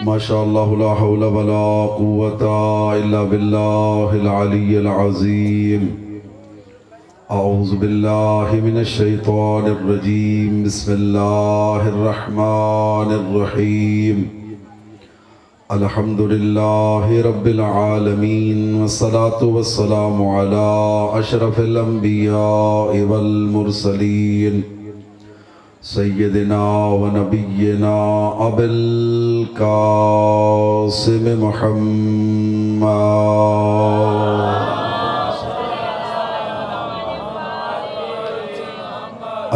ما شاء الله لا حول ولا قوة إلا بالله العلي العظيم. أعوذ بالله من الشيطان الرجيم. بسم الله الرحمن الرحيم. الحمد لله رب العالمين، والصلاة والسلام على أشرف الأنبياء والمرسلين سیدنا و نبینا ابی القاسم محمد.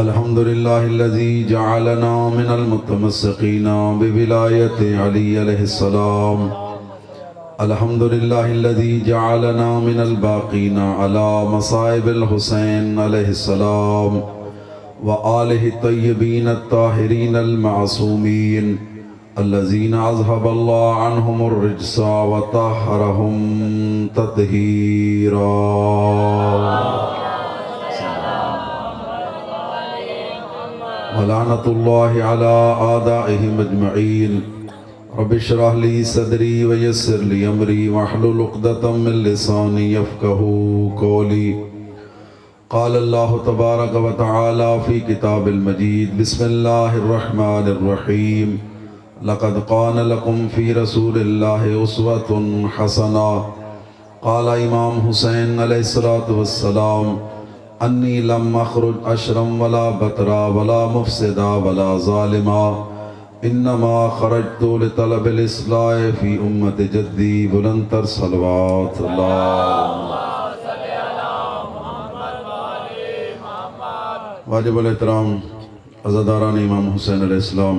الحمد للہ الذی جعلنا من المتمسقین بولایت علی علیہ السلام. الحمد للہ الذی جعلنا من الباقین علی مصائب الحسین علیہ السلام وآلہ الطیبین الطاہرین المعصومین الذین اذہب اللہ عنہم الرجس وطہرہم تطہیرا. ولعنۃ اللہ علی اعدائہم اجمعین. رب اشرح لی صدری ویسر لی امری واحلل عقدۃ من لسانی یفقہوا قولی. قال اللہ تبارک و تعالی فی کتاب المجید. بسم اللہ الرحمن الرحیم. لقد کان لکم فی رسول اللہ اسوۃ حسنہ. قال امام حسین علیہ السلام انی لم اخرج اشرا ولا بطرا ولا مفسدا ولا ظالما انما خرجت لطلب الاصلاح فی امت جدی. بلندتر صلوات. اللہم واجب الاحترام عزاداران امام حسین علیہ السلام،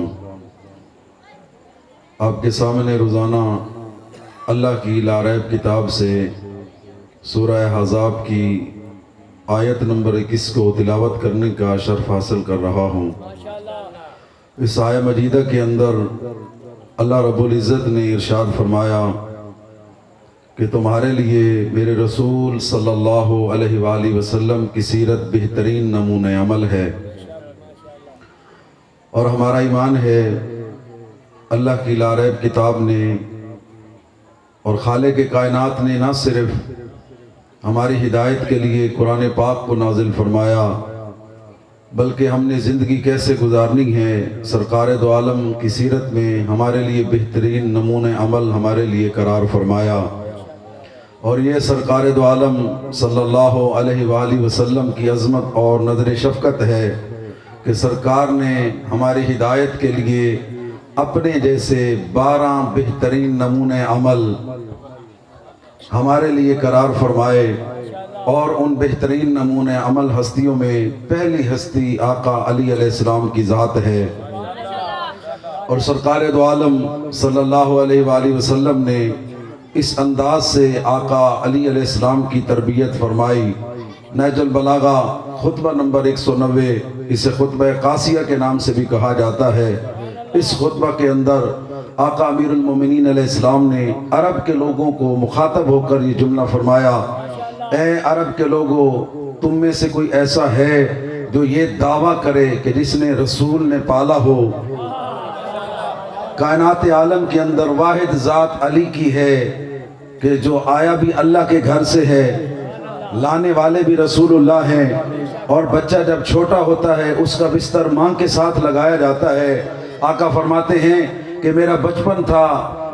آپ کے سامنے روزانہ اللہ کی لا ریب کتاب سے سورہ احزاب کی آیت نمبر 21 کو تلاوت کرنے کا شرف حاصل کر رہا ہوں. اس آیہ مجیدہ کے اندر اللہ رب العزت نے ارشاد فرمایا کہ تمہارے لیے میرے رسول صلی اللہ علیہ وآلہ وسلم کی سیرت بہترین نمونہ عمل ہے، اور ہمارا ایمان ہے اللہ کی لا ریب کتاب نے اور خالق کائنات نے نہ صرف ہماری ہدایت کے لیے قرآن پاک کو نازل فرمایا، بلکہ ہم نے زندگی کیسے گزارنی ہے سرکار دو عالم کی سیرت میں ہمارے لیے بہترین نمونہ عمل ہمارے لیے قرار فرمایا. اور یہ سرکار دو عالم صلی اللہ علیہ وآلہ وسلم کی عظمت اور نظر شفقت ہے کہ سرکار نے ہماری ہدایت کے لیے اپنے جیسے 12 بہترین نمونہ عمل ہمارے لیے قرار فرمائے. اور ان بہترین نمونہ عمل ہستیوں میں پہلی ہستی آقا علی علیہ السلام کی ذات ہے. اور سرکار دو عالم صلی اللہ علیہ وآلہ وسلم نے اس انداز سے آقا علی علیہ السلام کی تربیت فرمائی. نہج البلاغہ خطبہ نمبر 190، اسے خطبہ قاسیہ کے نام سے بھی کہا جاتا ہے. اس خطبہ کے اندر آقا امیر المومنین علیہ السلام نے عرب کے لوگوں کو مخاطب ہو کر یہ جملہ فرمایا: اے عرب کے لوگوں، تم میں سے کوئی ایسا ہے جو یہ دعویٰ کرے کہ جس نے رسول نے پالا ہو؟ کائنات عالم کے اندر واحد ذات علی کی ہے کہ جو آیا بھی اللہ کے گھر سے ہے، لانے والے بھی رسول اللہ ہیں، اور بچہ جب چھوٹا ہوتا ہے اس کا بستر ماں کے ساتھ لگایا جاتا ہے. آقا فرماتے ہیں کہ میرا بچپن تھا،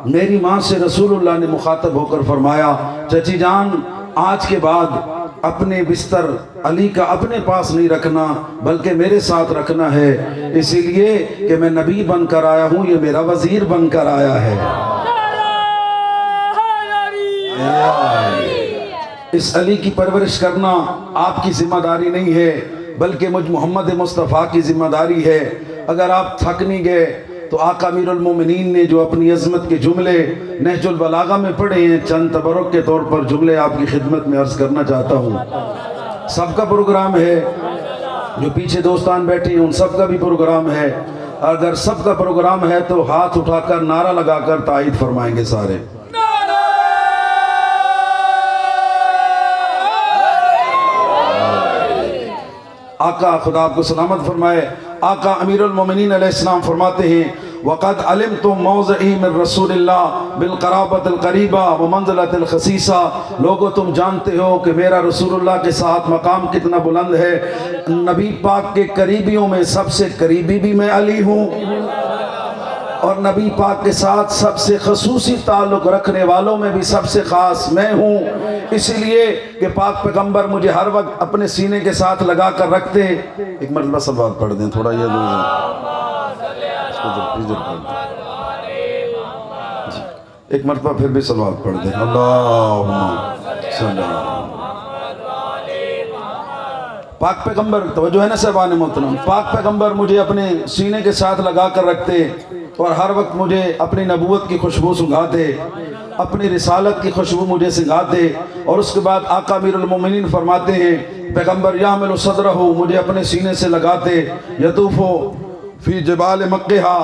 میری ماں سے رسول اللہ نے مخاطب ہو کر فرمایا: چچی جان، آج کے بعد اپنے بستر علی کا اپنے پاس نہیں رکھنا بلکہ میرے ساتھ رکھنا ہے، اسی لیے کہ میں نبی بن کر آیا ہوں، یہ میرا وزیر بن کر آیا ہے. اس علی کی پرورش کرنا آپ کی ذمہ داری نہیں ہے بلکہ مجھ محمد مصطفیٰ کی ذمہ داری ہے. اگر آپ تھک نہیں گئے تو آقا امیر المومنین نے جو اپنی عظمت کے جملے نہج البلاغہ میں پڑھے ہیں، چند تبرک کے طور پر جملے آپ کی خدمت میں عرض کرنا چاہتا ہوں. سب کا پروگرام ہے، جو پیچھے دوستان بیٹھے ہیں ان سب کا بھی پروگرام ہے. اگر سب کا پروگرام ہے تو ہاتھ اٹھا کر نعرہ لگا کر تائید فرمائیں گے سارے. آقا خدا آپ کو سلامت فرمائے. آقا امیر المومنین علیہ السلام فرماتے ہیں: وقد علمتم موضعی من رسول اللہ بالقرابت القریبہ ومنزلت الخصیصہ، لوگو تم جانتے ہو کہ میرا رسول اللہ کے ساتھ مقام کتنا بلند ہے، نبی پاک کے قریبیوں میں سب سے قریبی بھی میں علی ہوں، اور نبی پاک کے ساتھ سب سے خصوصی تعلق رکھنے والوں میں بھی سب سے خاص میں ہوں، اسی لیے کہ پاک پیغمبر مجھے ہر وقت اپنے سینے کے ساتھ لگا کر رکھتے۔ ایک مرتبہ صلوات پڑھ دیں، تھوڑا یہ ایک مرتبہ پھر بھی صلوات پڑھ دیں، اللہم صلی اللہ۔ پاک پیغمبر، توجہ ہے نا صاحبان محترم، پاک پیغمبر مجھے اپنے سینے کے ساتھ لگا کر رکھتے اور ہر وقت مجھے اپنی نبوت کی خوشبو سنگھاتے، اپنی رسالت کی خوشبو مجھے سنگھاتے، اور اس کے بعد آقا امیر المومنین فرماتے ہیں پیغمبر یحمل صدرہ، مجھے اپنے سینے سے لگاتے، یطوفو فی جبال مکہ،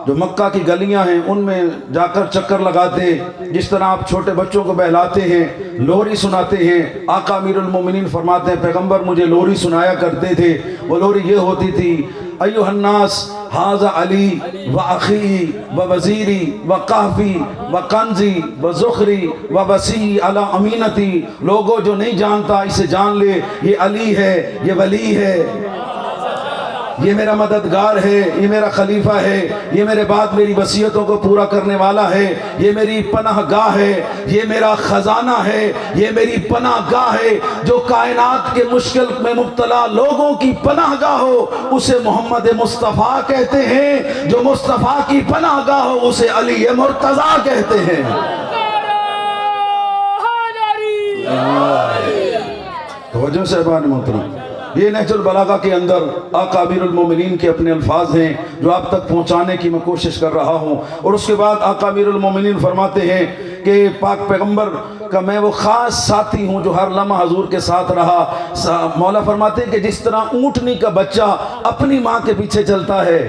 جو مکہ کی گلیاں ہیں ان میں جا کر چکر لگاتے، جس طرح آپ چھوٹے بچوں کو بہلاتے ہیں، لوری سناتے ہیں۔ آقا امیر المومنین فرماتے ہیں پیغمبر مجھے لوری سنایا کرتے تھے، وہ لوری یہ ہوتی تھی، ایھا الناس ھذا علی و اخی و وزیری و کافی و کنزی و ذخری و وسیع علی امینتی، لوگوں جو نہیں جانتا اسے جان لے، یہ علی ہے، یہ ولی ہے، یہ میرا مددگار ہے، یہ میرا خلیفہ ہے، یہ میرے بعد میری وصیتوں کو پورا کرنے والا ہے، یہ میری پناہ گاہ ہے، یہ میرا خزانہ ہے، یہ میری پناہ گاہ ہے، جو کائنات کے مشکل میں مبتلا لوگوں کی پناہ گاہ ہو اسے محمد مصطفیٰ کہتے ہیں، جو مصطفیٰ کی پناہ گاہ ہو اسے علی مرتضیٰ کہتے ہیں۔ توجہ صاحبان محترم، یہ نہج البلاغہ کے اندر آقا امیر المومنین کے اپنے الفاظ ہیں جو آپ تک پہنچانے کی میں کوشش کر رہا ہوں، اور اس کے بعد آقا امیر المومنین فرماتے ہیں کہ پاک پیغمبر کا میں وہ خاص ساتھی ہوں جو ہر لمحہ حضور کے ساتھ رہا۔ مولا فرماتے ہیں کہ جس طرح اونٹنی کا بچہ اپنی ماں کے پیچھے چلتا ہے،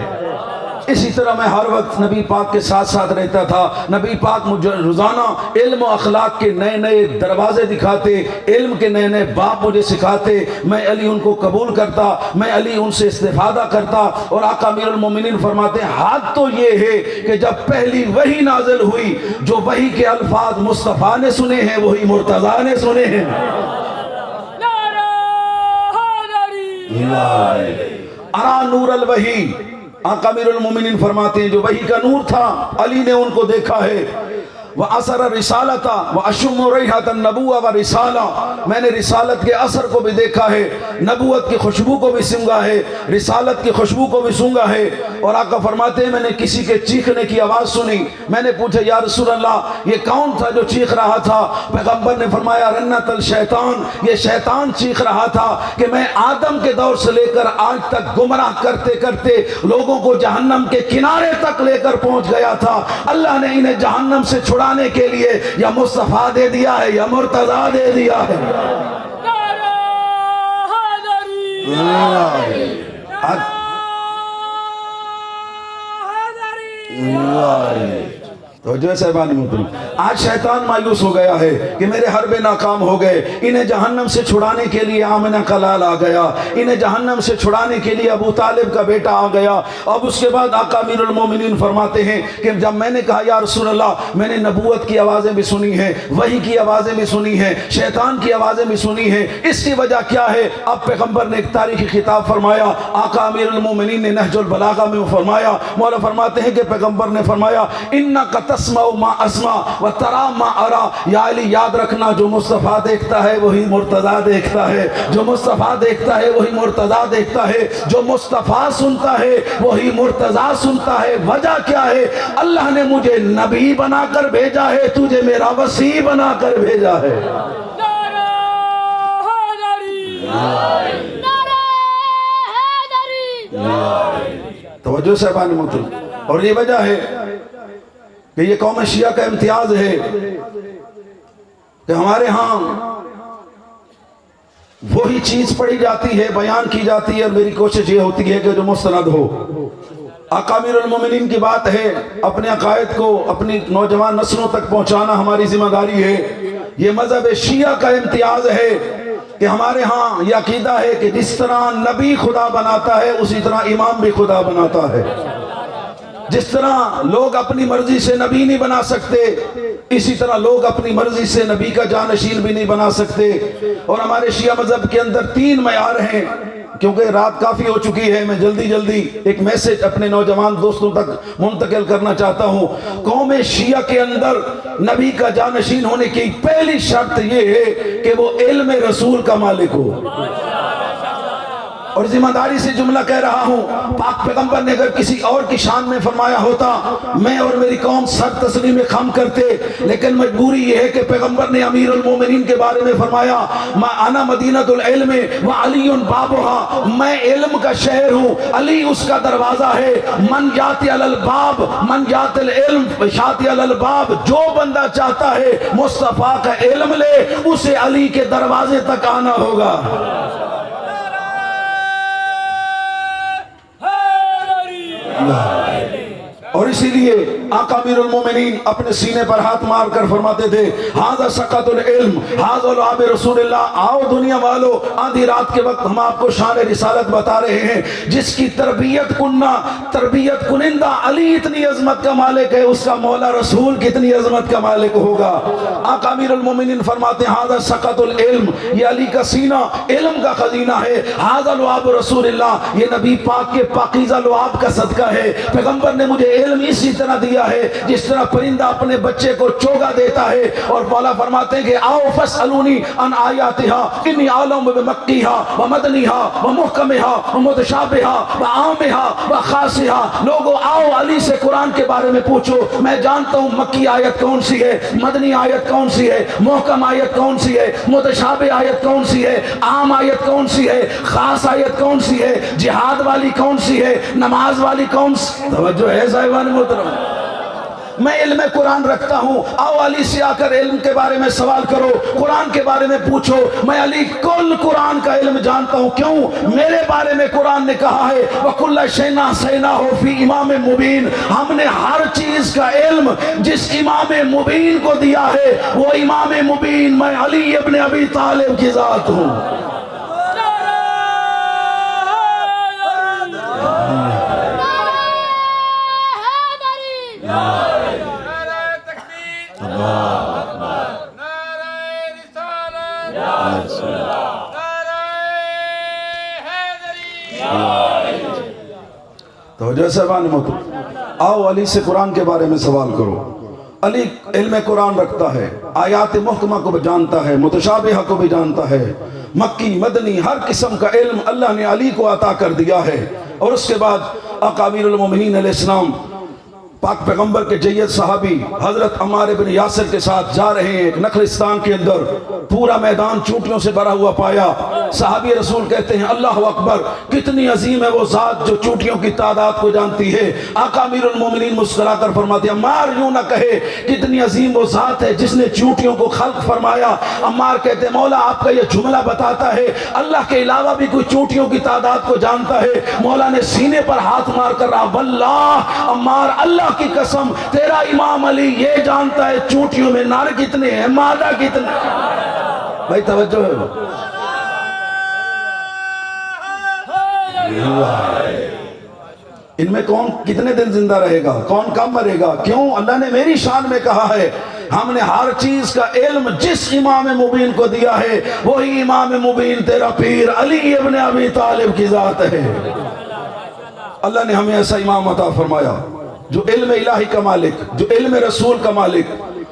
اسی طرح میں ہر وقت نبی پاک کے ساتھ ساتھ رہتا تھا۔ نبی پاک مجھے روزانہ علم و اخلاق کے نئے نئے دروازے دکھاتے، علم کے نئے نئے باب مجھے سکھاتے، میں علی ان کو قبول کرتا، میں علی ان سے استفادہ کرتا۔ اور آقا امیر المومنین فرماتے ہیں حد تو یہ ہے کہ جب پہلی وحی نازل ہوئی، جو وحی کے الفاظ مصطفیٰ نے سنے ہیں وہی مرتضیٰ نے سنے ہیں۔ ارا نور الوحی، آقا امیر المومنین فرماتے ہیں جو وحی کا نور تھا علی نے ان کو دیکھا ہے۔ وَأَثَرَ رِسَالَةَ وَأَشُمُّ رَيْحَةَ النَّبُوَّةِ وَرِسَالَةَ، میں نے رسالت کے اثر کو بھی دیکھا ہے، نبوت کی خوشبو کو بھی سونگھا ہے، رسالت کی خوشبو کو بھی سونگھا ہے۔ اور آقا فرماتے ہیں میں نے کسی کے چیخنے کی آواز سنی، میں نے پوچھا یا رسول اللہ یہ کون تھا جو چیخ رہا تھا؟ پیغمبر نے فرمایا رنت الشیطان، یہ شیطان چیخ رہا تھا کہ میں آدم کے دور سے لے کر آج تک گمراہ کرتے کرتے لوگوں کو جہنم کے کنارے تک لے کر پہنچ گیا تھا، اللہ نے انہیں جہنم سے چھڑانے کے لیے یا مصطفیٰ دے دیا ہے یا مرتضیٰ دے دیا ہے۔ تو جو صاحبان محترم، آج شیطان مایوس ہو گیا ہے کہ میرے حربے ناکام ہو گئے، انہیں جہنم سے چھڑانے کے لیے آمنہ کا لال آ گیا، انہیں جہنم سے چھڑانے کے لیے ابو طالب کا بیٹا آ گیا۔ اب اس کے بعد آقا امیر المومنین فرماتے ہیں کہ جب میں نے کہا یا رسول اللہ میں نے نبوت کی آوازیں بھی سنی ہیں، وحی کی آوازیں بھی سنی ہیں، شیطان کی آوازیں بھی سنی ہیں، اس کی وجہ کیا ہے؟ اب پیغمبر نے ایک تاریخی خطاب فرمایا، آقا امیر المومنین نے نہج البلاغہ میں فرمایا، مولا فرماتے ہیں کہ پیغمبر نے فرمایا انک تسمع ما اسمع و ترى ما ارى، یا علی یاد رکھنا جو مصطفیٰ دیکھتا ہے وہی مرتضیٰ دیکھتا ہے، جو مصطفیٰ دیکھتا ہے وہی مرتضیٰ دیکھتا ہے، جو مصطفیٰ سنتا ہے وہی مرتضیٰ سنتا ہے۔ وجہ کیا ہے؟ اللہ نے مجھے نبی بنا کر بھیجا ہے، تجھے میرا وصی بنا کر بھیجا ہے۔ توجہ صاحبان محترم، اور یہ وجہ ہے کہ یہ قوم شیعہ کا امتیاز ہے کہ ہمارے ہاں وہی چیز پڑھی جاتی ہے، بیان کی جاتی ہے، اور میری کوشش یہ ہوتی ہے کہ جو مستند ہو۔ آقا امیر المومنین کی بات ہے، اپنے عقائد کو اپنی نوجوان نسلوں تک پہنچانا ہماری ذمہ داری ہے۔ یہ مذہب شیعہ کا امتیاز ہے کہ ہمارے ہاں یہ عقیدہ ہے کہ جس طرح نبی خدا بناتا ہے اسی طرح امام بھی خدا بناتا ہے۔ جس طرح لوگ اپنی مرضی سے نبی نہیں بنا سکتے، اسی طرح لوگ اپنی مرضی سے نبی کا جانشین بھی نہیں بنا سکتے۔ اور ہمارے شیعہ مذہب کے اندر 3 معیار ہیں۔ کیونکہ رات کافی ہو چکی ہے، میں جلدی ایک میسج اپنے نوجوان دوستوں تک منتقل کرنا چاہتا ہوں۔ قوم شیعہ کے اندر نبی کا جانشین ہونے کی پہلی شرط یہ ہے کہ وہ علم رسول کا مالک ہو۔ اور ذمہ داری سے جملہ کہہ رہا ہوں، پاک پیغمبر نے اگر کسی اور کی شان میں فرمایا ہوتا میں اور میری قوم سر تسلیم خم کرتے، لیکن مجبوری یہ ہے کہ پیغمبر نے امیر المومنین کے بارے میں فرمایا انا مدینۃ العلم وعلی بابھا، میں علم کا شہر ہوں، علی اس کا دروازہ ہے۔ من یاتی علی الباب من یاتی العلم شاتی علی الباب، جو بندہ چاہتا ہے مصطفیٰ کا علم لے اسے علی کے دروازے تک آنا ہوگا۔ اور اسی لیے آقا امیر المومنین اپنے سینے پر ہاتھ مار کر فرماتے تھے ھذا سقط العلم ھذا لعب رسول اللہ۔ آؤ دنیا والو، آدھی رات کے وقت ہم آپ کو شان رسالت بتا رہے ہیں، جس کی تربیت کنندہ علی اتنی عظمت کا مالک ہے، اس کا مولا رسول کتنی عظمت کا مالک ہوگا۔ آقا امیر المومنین فرماتے ہیں ھذا سقط العلم، یہ علی کا سینہ علم کا خزینہ ہے۔ ھذا لعب رسول اللہ، یہ نبی پاک کے پاکیزہ لعاب کا صدقہ ہے۔ پیغمبر نے مجھے علم اسی طرح دیا ہے جس طرح پرندہ اپنے بچے کو چوگا دیتا ہے۔ اور مولا فرماتے ہیں کہ آؤ فاسألونی عن آیاتها انی عالم بمکیها ومدنیها ومحکمها ومتشابہها وعامها وخاصها۔ لوگوں آؤ علی سے قرآن کے بارے میں پوچھو، میں جانتا ہوں مکی آیت کون سی ہے، مدنی آیت کون سی ہے، محکم آیت کون سی ہے، متشابہ آیت کون سی ہے، عام آیت کون سی ہے، خاص آیت کون سی ہے، جہاد والی کون سی ہے، نماز والی کون سی۔ توجہ ہے صاحبان محترم، میں علم قرآن رکھتا ہوں، آؤ علی سے آ کر علم کے بارے میں سوال کرو، قرآن کے بارے میں پوچھو۔ میں علی کل قرآن کا علم جانتا ہوں، کیوں؟ میرے بارے میں قرآن نے کہا ہے وَكُلَّ شَيْءٍ أَحْصَيْنَاهُ فِي إِمَامٍ مُبِينٍ، ہم نے ہر چیز کا علم جس امام مبین کو دیا ہے وہ امام مبین میں علی ابن ابی طالب کی ذات ہوں۔ توجہ صاحبان محترم، آؤ علی سے قرآن کے بارے میں سوال کرو۔ علی علم قرآن رکھتا ہے، آیات محکمہ کو بھی جانتا ہے، متشابہہ کو بھی جانتا ہے، مکی مدنی ہر قسم کا علم اللہ نے علی کو عطا کر دیا ہے۔ اور اس کے بعد آقا امیر المومنین علیہ السلام پاک پیغمبر کے جید صحابی حضرت عمار بن یاسر کے ساتھ جا رہے ہیں ایک نخلستان کے اندر، پورا میدان چونٹیوں سے بھرا ہوا پایا۔ صحابی رسول کہتے ہیں اللہ اکبر، کتنی عظیم ہے وہ ذات جو چونٹیوں کی تعداد کو جانتی ہے۔ آقا امیر المومنین مسکرا کر فرماتے ہیں عمار یوں نہ کہے، کتنی عظیم وہ ذات ہے جس نے چونٹیوں کو خلق فرمایا۔ عمار کہتے ہیں مولا آپ کا یہ جملہ بتاتا ہے اللہ کے علاوہ بھی کوئی چونٹیوں کی تعداد کو جانتا ہے۔ مولا نے سینے پر ہاتھ مار کر رہا واللہ عمار اللہ کی قسم تیرا امام علی یہ جانتا ہے چونٹیوں میں نر کتنے ہیں مادہ کتنے ہیں۔ بھائی توجہ ہے، ان میں کون کتنے دن زندہ رہے گا، کون کم مرے گا؟ کیوں؟ اللہ نے میری شان میں کہا ہے ہم نے ہر چیز کا علم جس امام مبین کو دیا ہے وہی امام مبین تیرا پیر علی ابن ابی طالب کی ذات ہے۔ اللہ نے ہمیں ایسا امام عطا فرمایا جو علم الہی کا مالک، جو علم رسول کا مالک،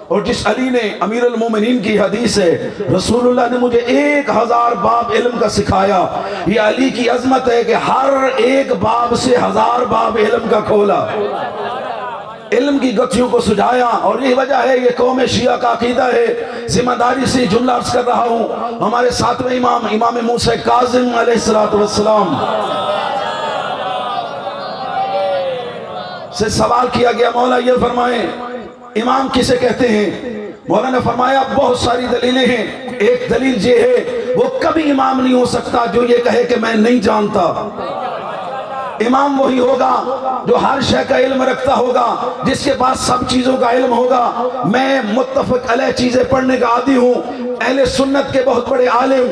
اور جس علی نے امیر المومنین کی حدیث ہے رسول اللہ نے مجھے 1000 باب علم کا سکھایا۔ یہ علی کی عظمت ہے کہ ہر ایک باب سے 1000 باب علم کا کھولا، علم کی گتھیوں کو سجایا۔ اور یہ وجہ ہے یہ قوم شیعہ کا عقیدہ ہے۔ ذمہ داری سے جملہ عرض کر رہا ہوں، ہمارے 7ویں امام امام موسیٰ کاظم علیہ السلام سے سوال کیا گیا مولا یہ فرمائیں امام کسے کہتے ہیں؟ مولا نے فرمایا بہت ساری دلیلیں ہیں، ایک دلیل یہ ہے وہ کبھی امام نہیں ہو سکتا جو یہ کہے کہ میں نہیں جانتا۔ امام وہی ہوگا جو ہر شے کا علم رکھتا ہوگا، جس کے پاس سب چیزوں کا علم ہوگا۔ میں متفق علیہ چیزیں پڑھنے کا عادی ہوں، اہل سنت کے بہت بڑے عالم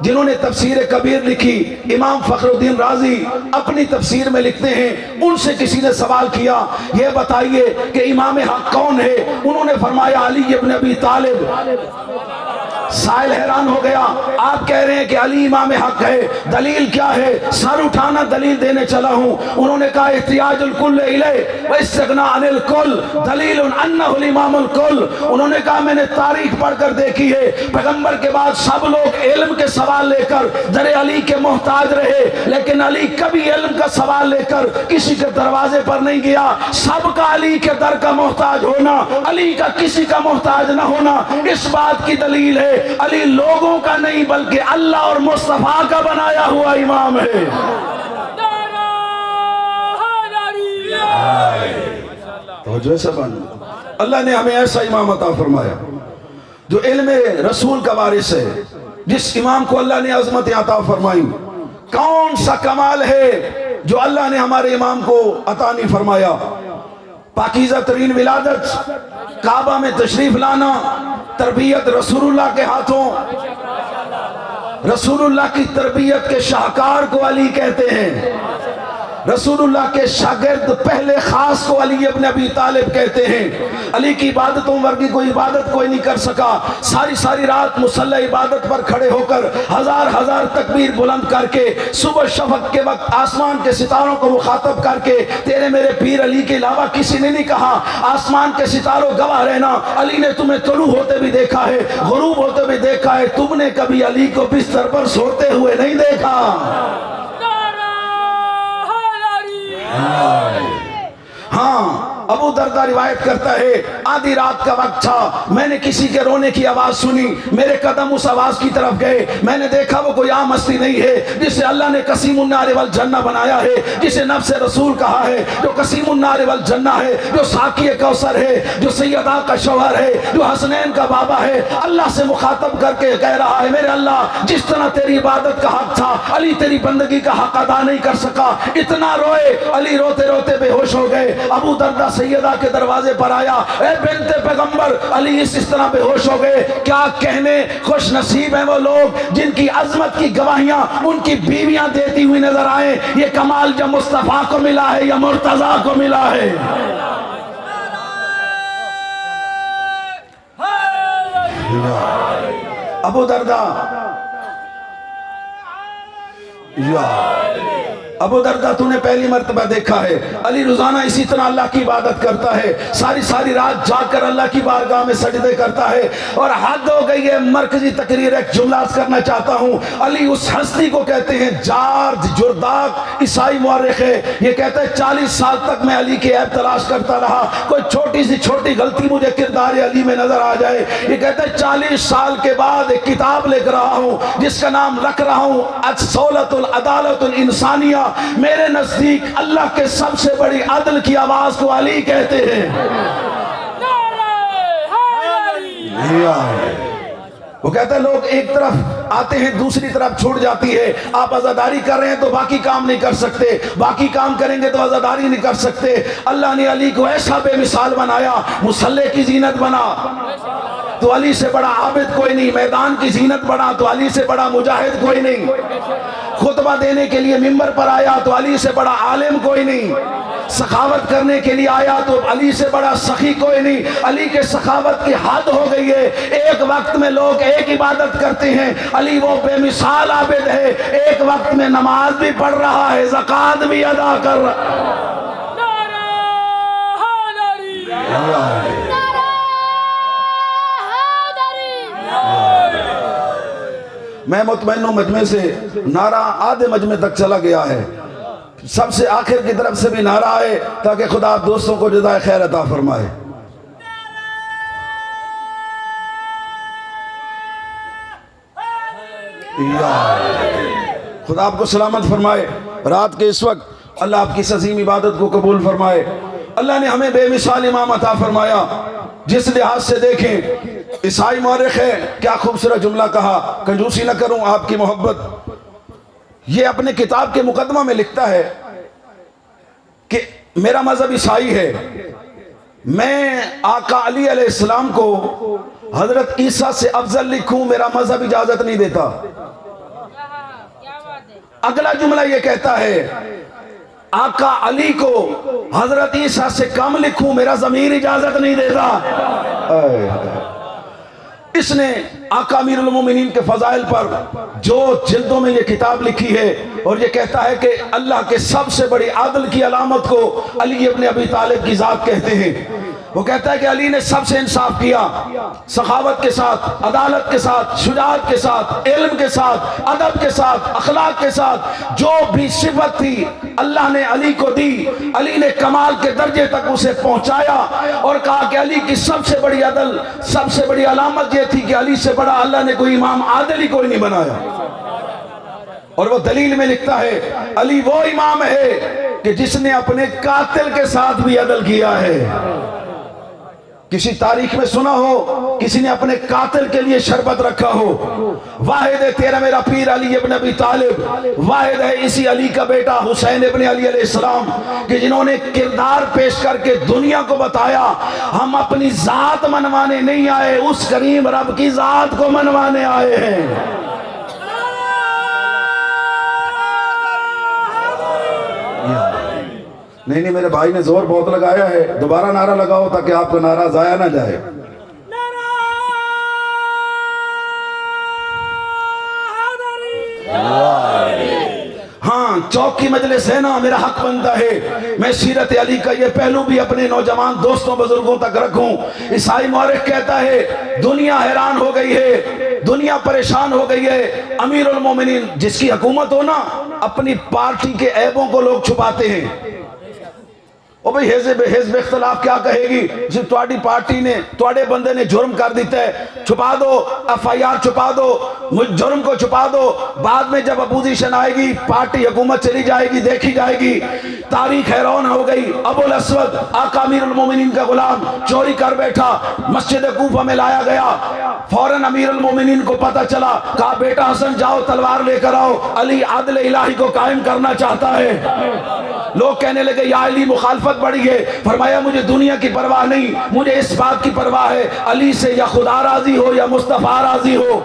جنہوں نے تفسیر کبیر لکھی، امام فخر الدین رازی اپنی تفسیر میں لکھتے ہیں، ان سے کسی نے سوال کیا یہ بتائیے کہ امام حق کون ہے؟ انہوں نے فرمایا علی ابن ابی طالب۔ سائل حیران ہو گیا، آپ کہہ رہے ہیں کہ علی امام حق ہے، دلیل کیا ہے؟ سر اٹھانا دلیل دینے چلا ہوں۔ انہوں نے کہا احتیاج الکل الیہ واستغنا عن الکل دلیل انہ الامام الکل۔ انہوں نے کہا میں نے تاریخ پڑھ کر دیکھی ہے، پیغمبر کے بعد سب لوگ علم کے سوال لے کر در علی کے محتاج رہے، لیکن علی کبھی علم کا سوال لے کر کسی کے دروازے پر نہیں گیا۔ سب کا علی کے در کا محتاج ہونا، علی کا کسی کا محتاج نہ ہونا، اس بات کی دلیل ہے علی لوگوں کا نہیں بلکہ اللہ اور مصطفیٰ کا بنایا ہوا امام ہے۔ توجہ سے بن، اللہ نے ہمیں ایسا امام عطا فرمایا جو علم رسول کا وارث ہے، جس امام کو اللہ نے عظمت عطا فرمائی۔ کون سا کمال ہے جو اللہ نے ہمارے امام کو عطا نہیں فرمایا؟ پاکیزہ ترین ولادت، کعبہ میں تشریف لانا، تربیت رسول اللہ کے ہاتھوں۔ رسول اللہ کی تربیت کے شاہکار کو علی کہتے ہیں، رسول اللہ کے شاگرد پہلے خاص کو علی ابن ابی طالب کہتے ہیں۔ علی کی عبادتوں ورگی کوئی عبادت کوئی نہیں کر سکا، ساری رات مصلی عبادت پر کھڑے ہو کر ہزار تکبیر بلند کر کے صبح شفق کے وقت آسمان کے ستاروں کو مخاطب کر کے تیرے میرے پیر علی کے علاوہ کسی نے نہیں کہا آسمان کے ستاروں گواہ رہنا، علی نے تمہیں طلوع ہوتے بھی دیکھا ہے، غروب ہوتے بھی دیکھا ہے، تم نے کبھی علی کو بستر پر سوتے ہوئے نہیں دیکھا۔ ہاں ابو دردہ روایت کرتا ہے آدھی رات کا وقت تھا، میں نے کسی کے رونے کی آواز سنی، میرے قدم اس آواز کی طرف گئے، میں نے دیکھا وہ کوئی عام ہستی نہیں ہے جسے اللہ نے قسیم النار والجنہ بنایا ہے، جسے نفس رسول کہا ہے، جو قسیم النار والجنہ ہے، جو ساقی کوثر ہے، جو سیدہ کا شوہر ہے، جو حسنین کا بابا ہے، اللہ سے مخاطب کر کے کہہ رہا ہے میرے اللہ جس طرح تیری عبادت کا حق تھا علی تیری بندگی کا حق ادا نہیں کر سکا، اتنا روئے، علی روتے روتے بے ہوش ہو گئے۔ ابو دردہ سیدہ کے دروازے پر آیا، اے بنت پیغمبر، علی اس طرح بے ہوش ہو گئے، کیا کہنے خوش نصیب ہیں وہ لوگ جن کی عظمت کی گواہیاں ان کی بیویاں دیتی ہوئی نظر آئیں۔ یہ کمال جب مصطفیٰ کو ملا ہے یا مرتضیٰ کو ملا ہے؟ ابو دردہ ابو دردہ تو نے پہلی مرتبہ دیکھا ہے علی روزانہ اسی طرح اللہ کی عبادت کرتا ہے، ساری رات جاگ کر اللہ کی بارگاہ میں سجدے کرتا ہے، اور حد ہو گئی ہے مرکزی تقریر ایک جملہ کرنا چاہتا ہوں۔ علی اس ہستی کو کہتے ہیں جارج جرداق، عیسائی مورخ ہے، یہ کہتا ہے 40 سال تک میں علی کے عیب تلاش کرتا رہا، کوئی چھوٹی سی چھوٹی غلطی مجھے کردار علی میں نظر آ جائے، یہ کہتا ہے 40 سال کے بعد ایک کتاب لکھ رہا ہوں جس کا نام رکھ رہا ہوں الصولۃ العدالۃ الانسانیہ، میرے نزدیک اللہ کے سب سے بڑی عدل کی آواز کو علی کہتے ہیں۔ وہ کہتا ہے لوگ ایک طرف آتے ہیں دوسری طرف چھوڑ جاتی ہے، آپ عزاداری کر رہے ہیں تو باقی کام نہیں کر سکتے، باقی کام کریں گے تو عزاداری نہیں کر سکتے۔ اللہ نے علی کو ایسا بے مثال بنایا، مصلی کی زینت بنا تو علی سے بڑا عابد کوئی نہیں، میدان کی زینت بنا تو علی سے بڑا مجاہد کوئی نہیں، خطبہ دینے کے لیے ممبر پر آیا تو علی سے بڑا عالم کوئی نہیں، سخاوت کرنے کے لیے آیا تو علی سے بڑا سخی کوئی نہیں۔ علی کے سخاوت کی حد ہو گئی ہے، ایک وقت میں لوگ ایک عبادت کرتے ہیں، علی وہ بے مثال عابد ہے، ایک وقت میں نماز بھی پڑھ رہا ہے، زکوٰۃ بھی ادا کر رہا ہے۔ میں مطمئن ہوں مجمع سے نعرہ آدھے مجمع تک چلا گیا ہے، سب سے آخر کی طرف سے بھی نعرہ آئے تاکہ خدا دوستوں کو جزائے خیر عطا فرمائے۔ خدا آپ کو سلامت فرمائے، رات کے اس وقت اللہ آپ کی اس عظیم عبادت کو قبول فرمائے۔ اللہ نے ہمیں بے مثال امام عطا فرمایا، جس لحاظ سے دیکھیں عیسائی مورخ ہے، کیا خوبصورت جملہ کہا، کنجوسی نہ کروں آپ کی محبت، یہ اپنے کتاب کے مقدمہ میں لکھتا ہے کہ میرا مذہب عیسائی ہے، میں آقا علی علیہ السلام کو حضرت عیسیٰ سے افضل لکھوں میرا مذہب اجازت نہیں دیتا. اگلا جملہ یہ کہتا ہے آقا علی کو حضرت عیسیٰ سے کم لکھوں میرا ضمیر اجازت نہیں دیتا. اس نے آقا امیر المومنین کے فضائل پر جو جلدوں میں یہ کتاب لکھی ہے اور یہ کہتا ہے کہ اللہ کے سب سے بڑی عادل کی علامت کو علی ابن ابی طالب کی ذات کہتے ہیں. وہ کہتا ہے کہ علی نے سب سے انصاف کیا، سخاوت کے ساتھ، عدالت کے ساتھ، شجاعت کے ساتھ، علم کے ساتھ، ادب کے ساتھ، اخلاق کے ساتھ، جو بھی صفت تھی اللہ نے علی کو دی. علی نے کمال کے درجے تک اسے پہنچایا اور کہا کہ علی کی سب سے بڑی عدل، سب سے بڑی علامت یہ تھی کہ علی سے بڑا اللہ نے کوئی امام عادل ہی کوئی نہیں بنایا. اور وہ دلیل میں لکھتا ہے علی وہ امام ہے کہ جس نے اپنے قاتل کے ساتھ بھی عدل کیا ہے. کسی تاریخ میں سنا ہو کسی نے اپنے قاتل کے لیے شربت رکھا ہو؟ واحد ہے تیرا میرا پیر علی ابن ابی طالب، واحد ہے اسی علی کا بیٹا حسین ابن علی علیہ السلام کہ جنہوں نے کردار پیش کر کے دنیا کو بتایا ہم اپنی ذات منوانے نہیں آئے، اس کریم رب کی ذات کو منوانے آئے ہیں. نہیں میرے بھائی نے زور بہت لگایا ہے، دوبارہ نعرہ لگاؤ تاکہ آپ کا نعرہ ضائع نہ جائے. ہاں چوک کی مجلس ہے نا، میرا حق بنتا ہے میں سیرت علی کا یہ پہلو بھی اپنے نوجوان دوستوں بزرگوں تک رکھوں. عیسائی مورخ کہتا ہے دنیا حیران ہو گئی ہے، دنیا پریشان ہو گئی ہے. امیر المومنین جس کی حکومت ہو نا، اپنی پارٹی کے عیبوں کو لوگ چھپاتے ہیں. او بھئی حزب اختلاف کیا کہے گی جی تواڈی پارٹی نے تواڈے بندے نے جرم کر دیتا ہے، چھپا دو، ایف آئی آر چھپا دو، جرم کو چھپا دو. بعد میں جب اپوزیشن آئے گی پارٹی حکومت چلی جائے گی، دیکھی جائے گی. تاریخ حیران ہو گئی. ابو الاسود آقا امیر المومنین کا غلام چوری کر بیٹھا، مسجد کوفہ میں لایا گیا. فوراً امیر المومنین کو پتہ چلا، کہا بیٹا حسن جاؤ تلوار لے کر آؤ، علی عدل الہی کو قائم کرنا چاہتا ہے. لوگ کہنے لگے یا علی مخالفت بڑی ہے. فرمایا مجھے دنیا کی پرواہ نہیں، مجھے اس بات کی پرواہ ہے علی سے یا خدا راضی ہو یا مصطفیٰ راضی ہو،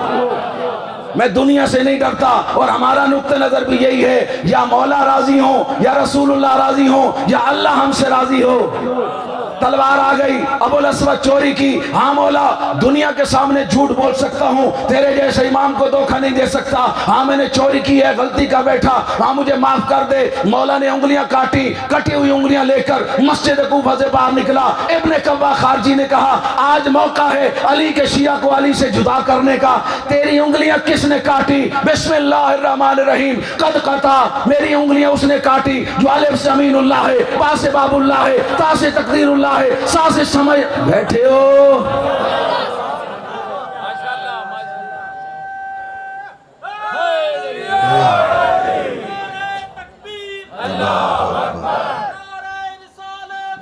میں دنیا سے نہیں ڈرتا. اور ہمارا نقطہ نظر بھی یہی ہے یا مولا راضی ہوں یا رسول اللہ راضی ہوں یا اللہ ہم سے راضی ہو. تلوار آ گئی، ابو الاسود چوری کی. ہاں مولا دنیا کے سامنے جھوٹ بول سکتا ہوں، تیرے جیسے امام کو دھوکہ نہیں دے سکتا. ہاں میں نے چوری کی ہے، غلطی کا بیٹھا، ہاں مجھے معاف کر دے. مولا نے انگلیاں کاٹی، کٹی ہوئی انگلیاں لے کر مسجد کوفہ سے باہر نکلا. ابن کوا خارجی نے کہا آج موقع ہے علی کے شیعہ کو علی سے جدا کرنے کا. تیری انگلیاں کس نے کاٹی؟ بسم اللہ الرحمن الرحیم. قد قطع، میری انگلیاں اس نے کاٹی جو الف سے امین اللہ ہے، با سے باب اللہ ہے، تا سے تقدیر اللہ ہے، سا سے سمجھ. بیٹھے ہو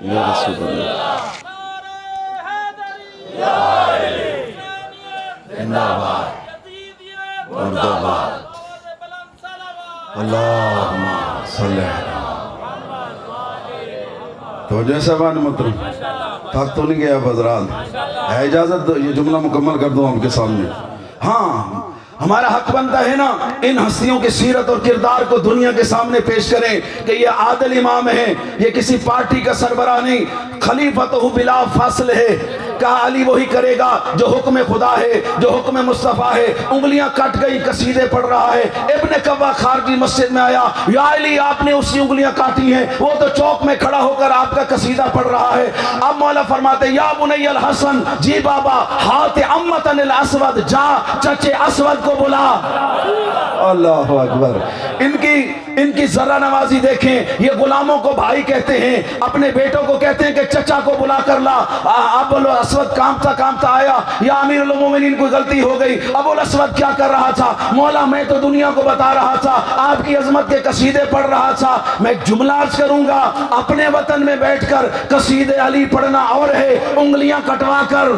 یا رسول اللہ زندہ باد مردہ باد اللہم صلی اللہ. تو جیسا بان مطلب تھک تو نہیں گیا حضرات؟ ہے اجازت یہ جملہ مکمل کر دوں ہم کے سامنے؟ ہاں ہمارا حق بنتا ہے نا ان ہستیوں کی سیرت اور کردار کو دنیا کے سامنے پیش کریں کہ یہ عادل امام ہے، یہ کسی پارٹی کا سربراہ نہیں. خلیفۃ بلا فاصل ہے، کہا علی وہی کرے گا جو حکم خدا ہے، جو حکم مصطفیٰ ہے. انگلیاں کٹ گئی، قصیدے پڑھ رہا ہے. ابن کوا خارجی مسجد میں آیا، یا علی آپ نے اس کی انگلیاں کاٹی ہیں، وہ تو چوک میں کھڑا ہو کر آپ کا قصیدہ پڑھ رہا ہے. اب مولا فرماتے یا بنی الحسن، جی بابا ہاتھ امتن الاسود، جا چچے اسود کو بلا. اللہ اکبر. ان کی ذرہ نوازی دیکھیں. یہ غلاموں کو بھائی کہتے ہیں، اپنے بیٹوں کو کہتے ہیں کہ چچا کو بلا کر لا. ابو الاسود کامتا آیا، یا امیر المومنین کوئی غلطی ہو گئی. ابو الاسود کیا کر رہا تھا؟ مولا میں تو دنیا کو بتا رہا تھا، آپ کی عظمت کے قصیدے پڑھ رہا تھا. میں ایک جملہ عرض کروں گا، اپنے وطن میں بیٹھ کر قصیدے علی پڑھنا اور ہے انگلیاں کٹوا کر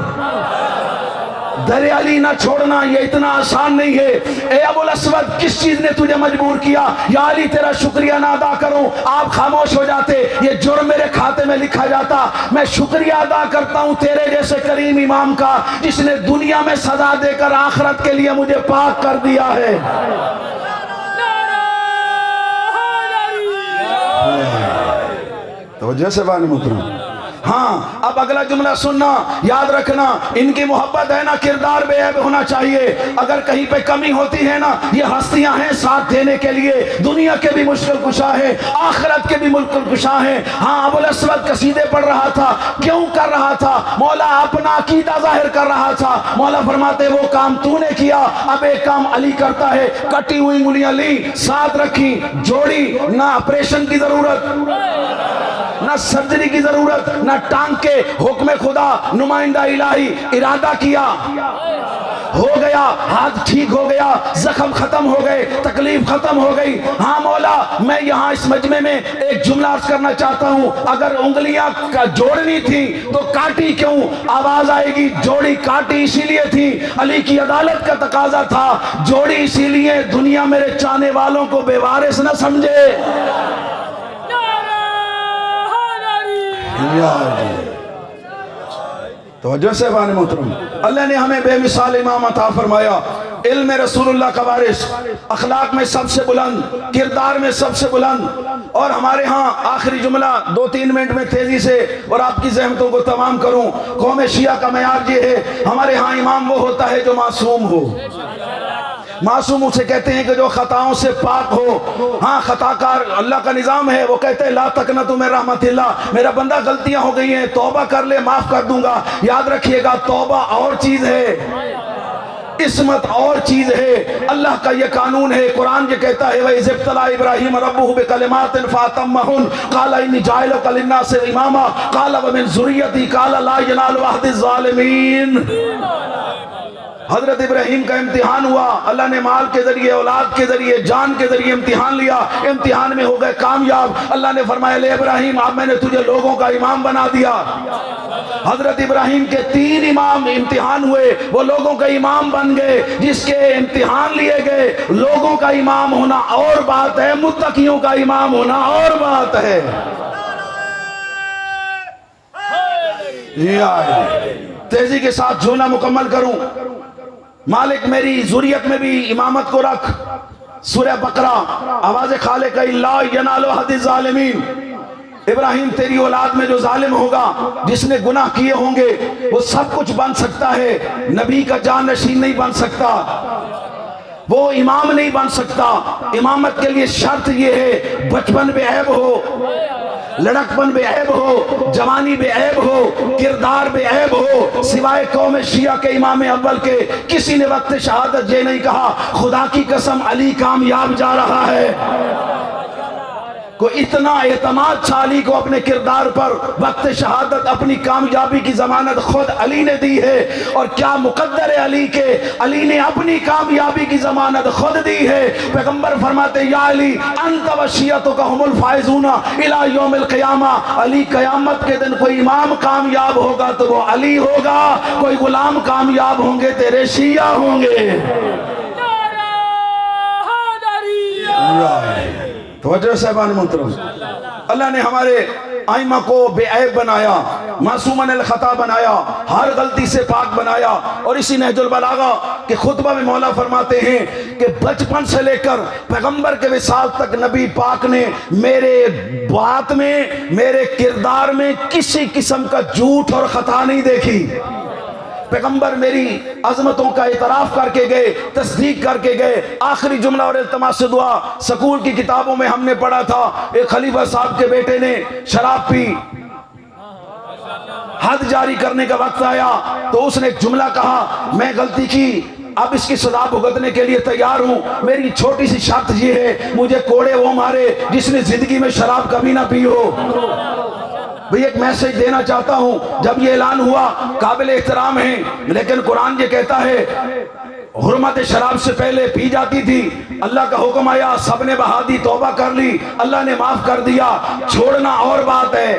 در علی نہ چھوڑنا یہ اتنا آسان نہیں ہے. اے ابو الاسود کس چیز نے تجھے مجبور کیا؟ یا علی تیرا شکریہ نہ ادا کروں؟ آپ خاموش ہو جاتے، یہ جرم میرے کھاتے میں لکھا جاتا. میں شکریہ ادا کرتا ہوں تیرے جیسے کریم امام کا جس نے دنیا میں سزا دے کر آخرت کے لیے مجھے پاک کر دیا ہے. توجہ سے بانی محترم. ہاں اب اگلا جملہ سننا، یاد رکھنا، ان کی محبت ہے نا کردار بے عیب ہونا چاہیے. اگر کہیں پہ کمی ہوتی ہے نا، یہ ہستیاں ہیں ساتھ دینے کے لیے، دنیا کے بھی مشکل کشا ہیں، آخرت کے بھی مشکل کشا ہیں. ہاں ابو الاسود قصیدے پڑھ رہا تھا، کیوں کر رہا تھا؟ مولا اپنا عقیدہ ظاہر کر رہا تھا. مولا فرماتے وہ کام تو نے کیا، اب ایک کام علی کرتا ہے. کٹی ہوئی انگلیاں لی، ساتھ رکھی، جوڑی، نہ آپریشن کی ضرورت، نہ سرجری کی ضرورت، نہ ٹانگ کے، حکم خدا، نمائندہ الہی، ارادہ کیا، ہو گیا، ہاتھ ٹھیک ہو گیا، زخم ختم ہو گئے، تکلیف ختم ہو گئی. ہاں مولا میں یہاں اس مجمع میں ایک جملہ عرض کرنا چاہتا ہوں، اگر انگلیاں جوڑنی تھی تو کاٹی کیوں؟ آواز آئے گی جوڑی کاٹی اسی لیے تھی، علی کی عدالت کا تقاضا تھا. جوڑی اسی لیے دنیا میرے چاہنے والوں کو بے وارث نہ سمجھے. توجہ سے بانی محترم. اللہ نے ہمیں بے مثال امام عطا فرمایا، علم رسول اللہ کا وارث، اخلاق میں سب سے بلند، کردار میں سب سے بلند. اور ہمارے ہاں آخری جملہ 2-3 منٹ میں تیزی سے اور آپ کی زحمتوں کو تمام کروں. قوم شیعہ کا معیار یہ ہے، ہمارے ہاں امام وہ ہوتا ہے جو معصوم ہو. معصوم اسے کہتے ہیں کہ جو خطاؤں سے پاک ہو. ہاں خطا کار اللہ کا نظام ہے، وہ کہتے ہیں لا تقنطوا من رحمت اللہ، میرا بندہ غلطیاں ہو گئی ہیں، توبہ کر لے معاف کر دوں گا. یاد رکھیے گا توبہ اور چیز ہے، عصمت اور چیز ہے. اللہ کا یہ قانون ہے. قرآن یہ کہتا ہے وَإِذِ ابْتَلَىٰ إِبْرَاهِيمَ رَبُّهُ بِكَلِمَاتٍ فَأَتَمَّهُنَّ قَالَ إِنِّي جَاعِلُكَ لِلنَّاسِ إِمَامًا قَالَ وَمِن ذُرِّيَّتِي قَالَ لَا يَنَالُ عَهْدِ الظَّالِمِينَ. حضرت ابراہیم کا امتحان ہوا، اللہ نے مال کے ذریعے، اولاد کے ذریعے، جان کے ذریعے امتحان لیا. امتحان میں ہو گئے کامیاب. اللہ نے فرمایا لے ابراہیم اب میں نے تجھے لوگوں کا امام بنا دیا. حضرت ابراہیم کے 3 امام امتحان ہوئے، وہ لوگوں کا امام بن گئے. جس کے امتحان لیے گئے، لوگوں کا امام ہونا اور بات ہے، متقیوں کا امام ہونا اور بات ہے. تیزی کے ساتھ جھولا مکمل کروں. مالک میری ذریت میں بھی امامت کو رکھ. سورہ بقرہ، آواز خالق لا ینال عہد الظالمین. ابراہیم تیری اولاد میں جو ظالم ہوگا، جس نے گناہ کیے ہوں گے، وہ سب کچھ بن سکتا ہے، نبی کا جانشین نہیں بن سکتا، وہ امام نہیں بن سکتا. امامت کے لیے شرط یہ ہے بچپن بے عیب ہو، لڑکپن بے عیب ہو، جوانی بے عیب ہو، کردار بے عیب ہو. سوائے قوم شیعہ کے امام اول کے کسی نے وقت شہادت یہ نہیں کہا خدا کی قسم علی کامیاب جا رہا ہے. کو اتنا اعتماد تھا علی کو اپنے کردار پر، وقت شہادت اپنی کامیابی کی ضمانت خود علی نے دی ہے. اور کیا مقدر ہے علی کے، علی نے اپنی کامیابی کی ضمانت خود دی ہے. پیغمبر فرماتے یا علی انت و شیعتک هم الفائزون الی یوم القیامہ. علی قیامت کے دن کوئی امام کامیاب ہوگا تو وہ علی ہوگا، کوئی غلام کامیاب ہوں گے تیرے شیعہ ہوں گے. توجہ صاحبان محترم، اللہ نے ہمارے ائمہ کو بے عیب بنایا، معصوماً الخطا بنایا، ہر غلطی سے پاک بنایا. اور اسی نہج البلاغہ کے خطبہ میں مولا فرماتے ہیں کہ بچپن سے لے کر پیغمبر کے وصال تک نبی پاک نے میرے بات میں، میرے کردار میں کسی قسم کا جھوٹ اور خطا نہیں دیکھی. پیغمبر میری عظمتوں کا اعتراف کر کے گئے، تصدیق کر کے گئے. آخری جملہ اور التماس سے دعا، سکول کی کتابوں میں ہم نے پڑھا تھا ایک خلیفہ صاحب کے بیٹے نے شراب پی، حد جاری کرنے کا وقت آیا تو اس نے ایک جملہ کہا میں غلطی کی، اب اس کی سزا بھگتنے کے لیے تیار ہوں، میری چھوٹی سی شرط یہ ہے مجھے کوڑے وہ مارے جس نے زندگی میں شراب کبھی نہ پی ہو. بھئی ایک میسج دینا چاہتا ہوں، جب یہ اعلان ہوا قابل احترام ہیں، لیکن قرآن یہ کہتا ہے حرمت شراب سے پہلے پی جاتی تھی، اللہ کا حکم آیا سب نے بہا دی، توبہ کر لی، اللہ نے معاف کر دیا. چھوڑنا اور بات ہے،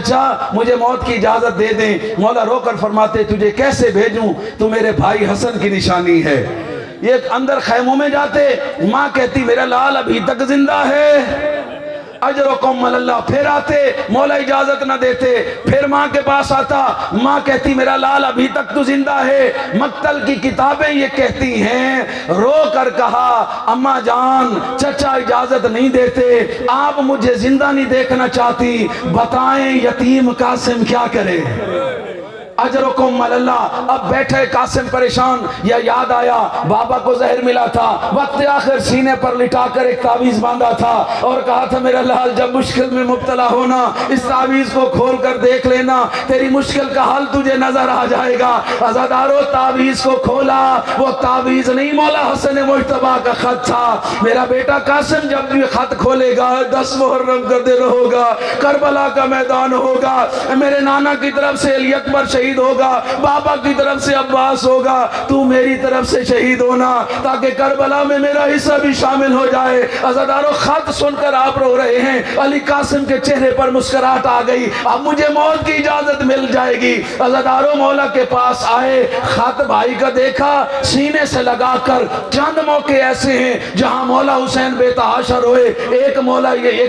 چچا مجھے موت کی اجازت دے دیں. مولا رو کر فرماتے تجھے کیسے بھیجوں, تو میرے بھائی حسن کی نشانی ہے. یہ اندر خیموں میں جاتے, ماں کہتی میرا لال ابھی تک زندہ ہے. اجرکم اللہ. پھر آتے, مولا اجازت نہ دیتے. پھر ماں کے پاس آتا, ماں کہتی میرا لال ابھی تک تو زندہ ہے. مقتل کی کتابیں یہ کہتی ہیں, رو کر کہا اماں جان چچا اجازت نہیں دیتے, آپ مجھے زندہ نہیں دیکھنا چاہتی, بتائیں یتیم قاسم کیا کرے. اجرکم اللہ. اب بیٹھے قاسم پریشان, یا یاد آیا بابا کو زہر ملا تھا, وقت آخر سینے پر لٹا کر ایک تعویذ باندھا تھا اور کہا تھا میرا لال جب مشکل میں مبتلا ہونا اس تعویذ کو کھول کر دیکھ لینا, تیری مشکل کا حل تجھے نظر آ جائے گا. عزادارو تعویذ کو کھولا, وہ تعویذ نہیں مولا حسن مجتبیٰ کا خط تھا. میرا بیٹا قاسم جب بھی خط کھولے گا 10 محرم کا دن ہوگا, کربلا کا میدان ہوگا, میرے نانا کی طرف سے علی اکبر شہید ہوگا, بابا کی طرف سے عباس ہوگا, تو میری طرف سے شہید ہونا تاکہ کربلا میں میرا حصہ بھی شامل ہو جائے. عزادارو خط سن کر آپ رو رہے ہیں, علی قاسم کے چہرے پر مسکراہٹ آ گئی, اب مجھے موت کی اجازت مل جائے گی. عزادارو مولا کے پاس آئے, خط بھائی کا دیکھا, سینے سے لگا کر. چند موقع ایسے ہیں جہاں مولا حسین بے تحاشا روئے. ایک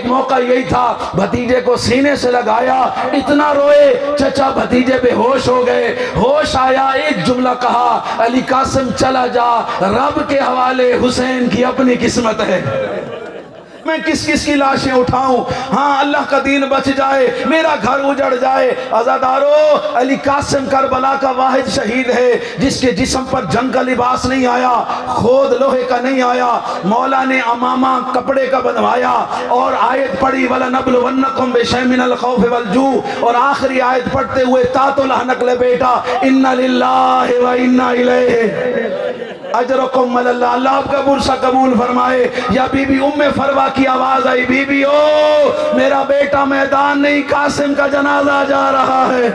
موقع یہی تھا, بھتیجے کو سینے سے لگایا, اتنا روئے چچا بھتیجے بے ہوش ہو گئے. ہوش آیا, ایک جملہ کہا علی قاسم چلا جا, رب کے حوالے حسین کی اپنی قسمت ہے. میں کس کس کی لاشیں اٹھاؤں, ہاں اللہ کا دین بچ جائے, میرا گھر اجڑ جائے. عزادارو علی قاسم کربلا کا واحد شہید ہے جس کے جسم پر جنگ کا لباس نہیں آیا, خود لوہے کا نہیں آیا. مولا نے امامہ کپڑے کا بنوایا اور آیت پڑھی وَلَنَبْلُوَنَّكُمْ بِشَيْءٍ مِّنَ الْخَوْفِ وَالْجُوعِ, اور آخری آیت پڑھتے ہوئے تاتو لحنک لے بیٹا اِنَّ لِلَّهِ وَإِنَّا إِلَيْهِ. اجرکم اللہ. اللہ آپ کا برسہ قبول فرمائے. یا بی بی ام فروا کی آواز آئی, بی بی او میرا بیٹا میدان نہیں, قاسم کا جنازہ جا رہا ہے.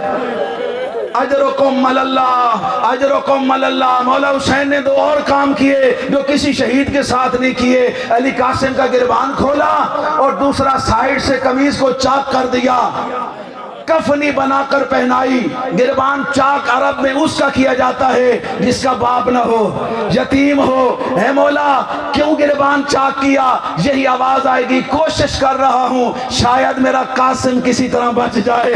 اجرکم اللہ, اجرکم اللہ. مولا حسین نے 2 اور کام کیے جو کسی شہید کے ساتھ نہیں کیے. علی قاسم کا گربان کھولا اور دوسرا سائیڈ سے قمیض کو چاک کر دیا, کفنی بنا کر پہنائی. گربان چاک عرب میں اس کا کیا جاتا ہے جس کا باپ نہ ہو, یتیم ہو. اے مولا کیوں گربان چاک کیا؟ یہی آواز آئے گی, کوشش کر رہا ہوں شاید میرا قاسم کسی طرح بچ جائے,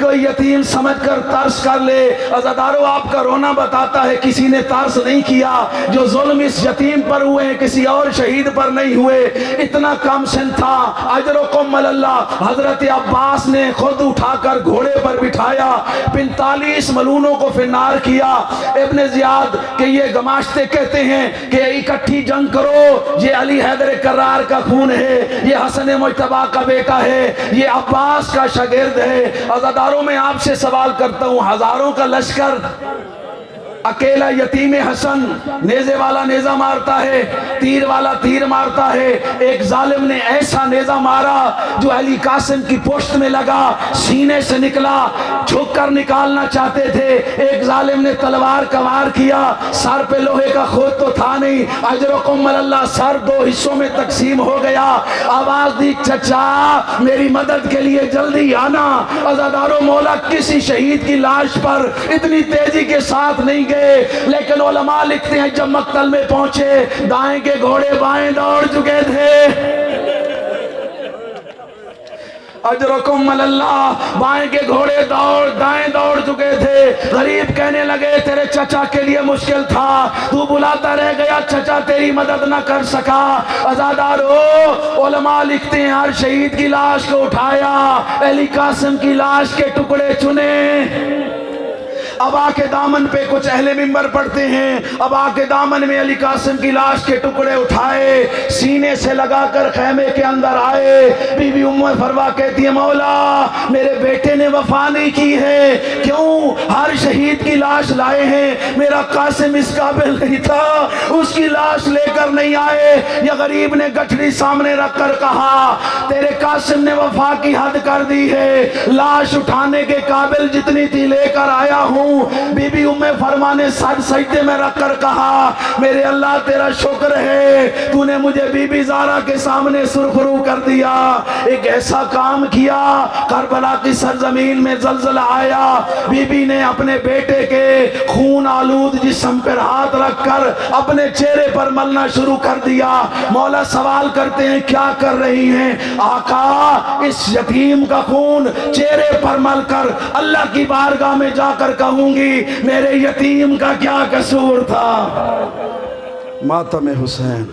کوئی یتیم سمجھ کر ترس کر لے. عزادارو آپ کا رونا بتاتا ہے کسی نے ترس نہیں کیا. جو ظلم اس یتیم پر ہوئے ہیں کسی اور شہید پر نہیں ہوئے. اتنا کم سن تھا. اجرکم اللہ. حضرت عباس نے خود اٹھا کر گھوڑے پر بٹھایا, 45 ملونوں کو فنار کیا. ابن زیاد کہ یہ گماشتے کہتے ہیں کہ اکٹھی جنگ کرو, یہ علی حیدر کرار کا خون ہے, یہ حسن مجتبیٰ کا بیٹا ہے, یہ عباس کا شاگرد ہے. عزاداروں میں آپ سے سوال کرتا ہوں, ہزاروں کا لشکر اکیلا یتیم حسن, نیزے والا نیزہ مارتا ہے, تیر والا تیر مارتا ہے. ایک ظالم نے ایسا نیزہ مارا جو علی قاسم کی پشت میں لگا, سینے سے نکلا, جھک کر نکالنا چاہتے تھے. ایک ظالم نے تلوار کا وار کیا, سر پہ لوہے کا خود تو تھا نہیں. اجرکم اللہ. سر 2 حصوں میں تقسیم ہو گیا. آواز دی چچا میری مدد کے لیے جلدی آنا. عزادارو مولا کسی شہید کی لاش پر اتنی تیزی کے ساتھ نہیں گئے, لیکن علماء لکھتے ہیں جب مقتل میں پہنچے دائیں کے گھوڑے بائیں دوڑ چکے تھے. اجرکم اللہ. بائیں کے گھوڑے دائیں دوڑ چکے تھے. غریب کہنے لگے تیرے چچا کے لیے مشکل تھا, تو بلاتا رہ گیا, چچا تیری مدد نہ کر سکا. عزادارو علماء لکھتے ہیں ہر شہید کی لاش کو اٹھایا, علی قاسم کی لاش کے ٹکڑے چنے. ابا کے دامن پہ کچھ اہل منبر پڑھتے ہیں, ابا کے دامن میں علی قاسم کی لاش کے ٹکڑے اٹھائے, سینے سے لگا کر خیمے کے اندر آئے. بی بی فروا کہتی ہے مولا میرے بیٹے نے وفا نہیں کی ہے. کیوں؟ ہر شہید کی لاش لائے ہیں، میرا قاسم اس قابل نہیں تھا، اس کی لاش لے کر نہیں آئے۔ یہ غریب نے گٹھڑی سامنے رکھ کر کہا تیرے قاسم نے وفا کی حد کر دی ہے، لاش اٹھانے کے قابل جتنی تھی لے کر آیا ہوں۔ بی بی ام فرما نے سر سجدے میں رکھ کر کہا میرے اللہ تیرا شکر ہے تو نے مجھے بی بی زارا کے سامنے سرخرو کر دیا۔ ایک ایسا کام کیا، کربلا کی سرزمین میں زلزلہ آیا، بی بی نے اپنے بیٹے کے خون آلود جسم پر ہاتھ رکھ کر اپنے چہرے پر ملنا شروع کر دیا۔ مولا سوال کرتے ہیں کیا کر رہی ہیں؟ آقا اس یتیم کا خون چہرے پر مل کر اللہ کی بارگاہ میں جا کر کہوں گی میرے یتیم کا کیا قصور تھا۔ ماتم حسین۔